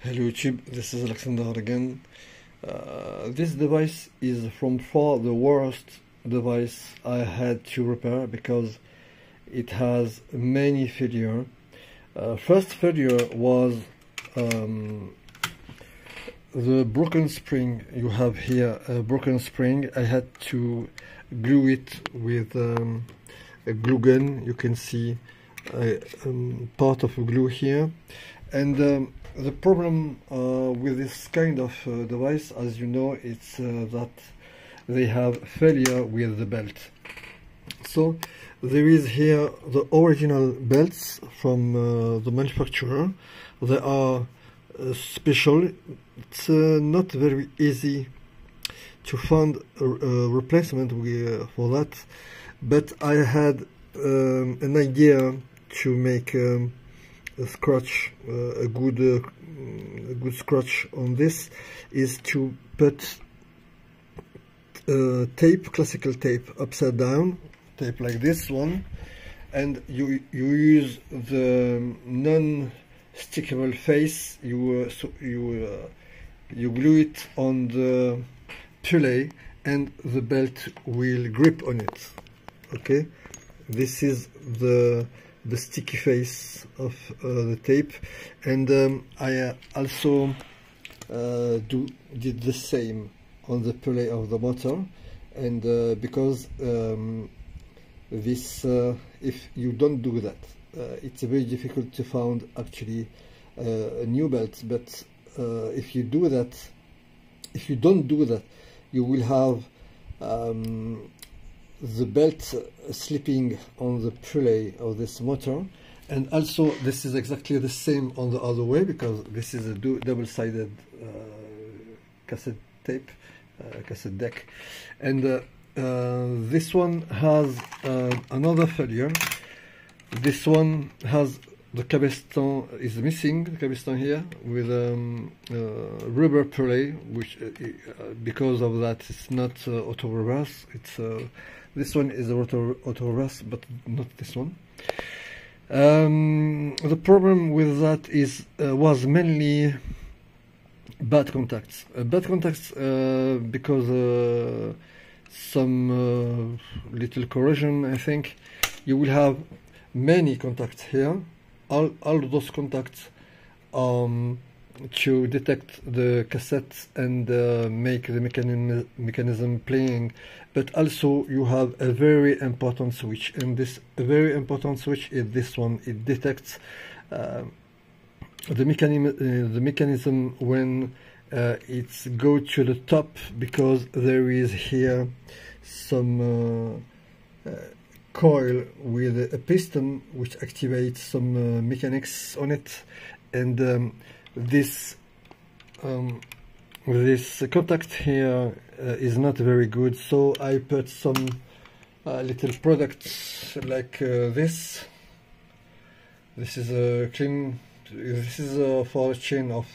Hello YouTube, this is Alexander again. This device is from far the worst device I had to repair because it has many failures. First failure was the broken spring. You have here a broken spring. I had to glue it with a glue gun. You can see part of glue here, and the problem with this kind of device, as you know, it's that they have failure with the belt. So there is here the original belts from the manufacturer. They are special. It's not very easy to find a replacement for that, but I had an idea to make a scratch, a good scratch on this is to put tape, classical tape, upside down tape like this one, and you use the non-stickable face. You glue it on the pulley, and the belt will grip on it. Okay, this is the sticky face of the tape, and I also did the same on the pulley of the motor, and because this if you don't do that, it's very difficult to find actually a new belt. But if you do that, if you don't do that, you will have the belt slipping on the pulley of this motor. And also this is exactly the same on the other way, because this is a double-sided cassette tape, cassette deck, and this one has another failure. This one has the cabeston is missing, the cabeston here, with rubber pulley, which because of that it's not auto reverse. It's this one is auto reverse, but not this one. The problem with that is was mainly bad contacts. Because some little corrosion, I think. You will have many contacts here. All those contacts to detect the cassette and make the mechanism playing. But also you have a very important switch, and this very important switch is this one. It detects the mechanism when it's go to the top, because there is here some coil with a piston which activates some mechanics on it, and this contact here is not very good. So I put some little products like this. This is a clean. This is for a chain of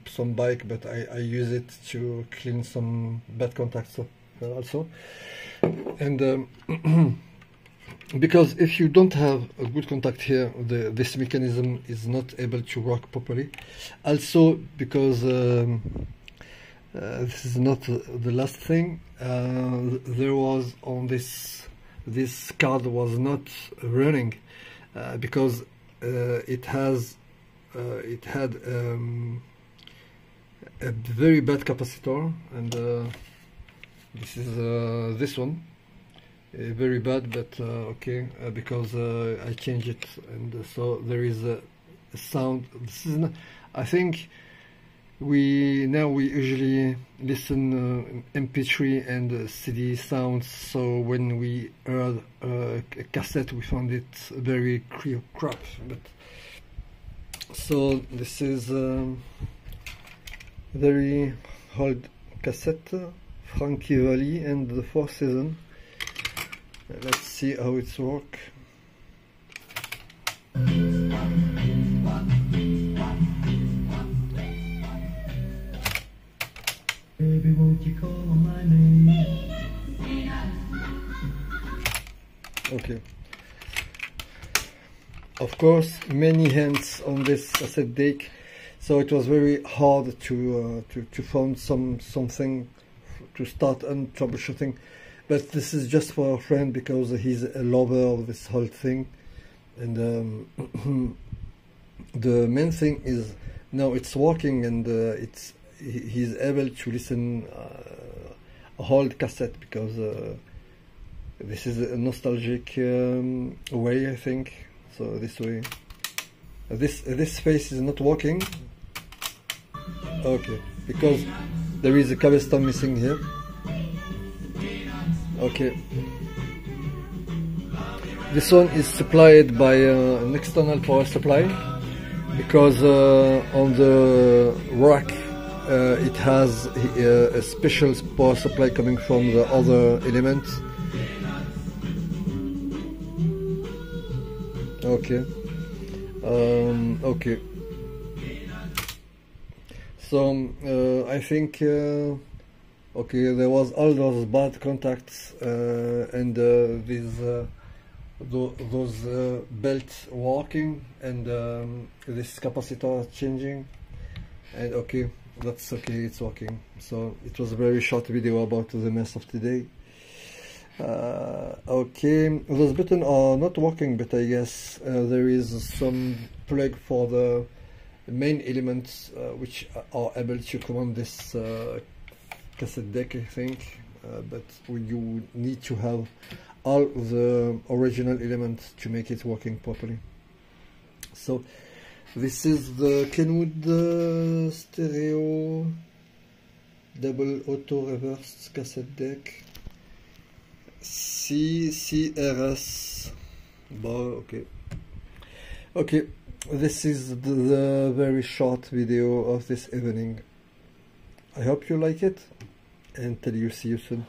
some bike, but I use it to clean some bad contacts also. And because if you don't have a good contact here, this mechanism is not able to work properly. Also because this is not the last thing. There was on this card was not running because it had a very bad capacitor, and this is this one, very bad, but okay, because I changed it, and so there is a sound. This is not, I think we usually listen MP3 and CD sounds, so when we heard a cassette we found it very crap. But so this is very old cassette, Frankie Valli and the Four Seasons. Let's see how it's work. Baby, won't you call on my name? Okay. Of course, many hands on this cassette deck, so it was very hard to find something to start and troubleshooting. But this is just for a friend because he's a lover of this whole thing, and the main thing is now it's working, and he's able to listen a whole cassette, because this is a nostalgic way, I think. So this way, this face is not working. Okay, because there is a cabeston missing here. Okay, this one is supplied by an external power supply, because on the rack it has a special power supply coming from the other elements. Okay, okay. So I think okay, there was all those bad contacts and those belts working, and this capacitor changing, and okay, that's okay, it's working. So it was a very short video about the mess of today. Okay, those buttons are not working, but I guess there is some plug for the main elements which are able to command this cassette deck, I think, but you need to have all the original elements to make it working properly. So this is the Kenwood stereo double auto reversed cassette deck CCRS bar. Okay, okay, this is the very short video of this evening. I hope you like it, and till you see you soon.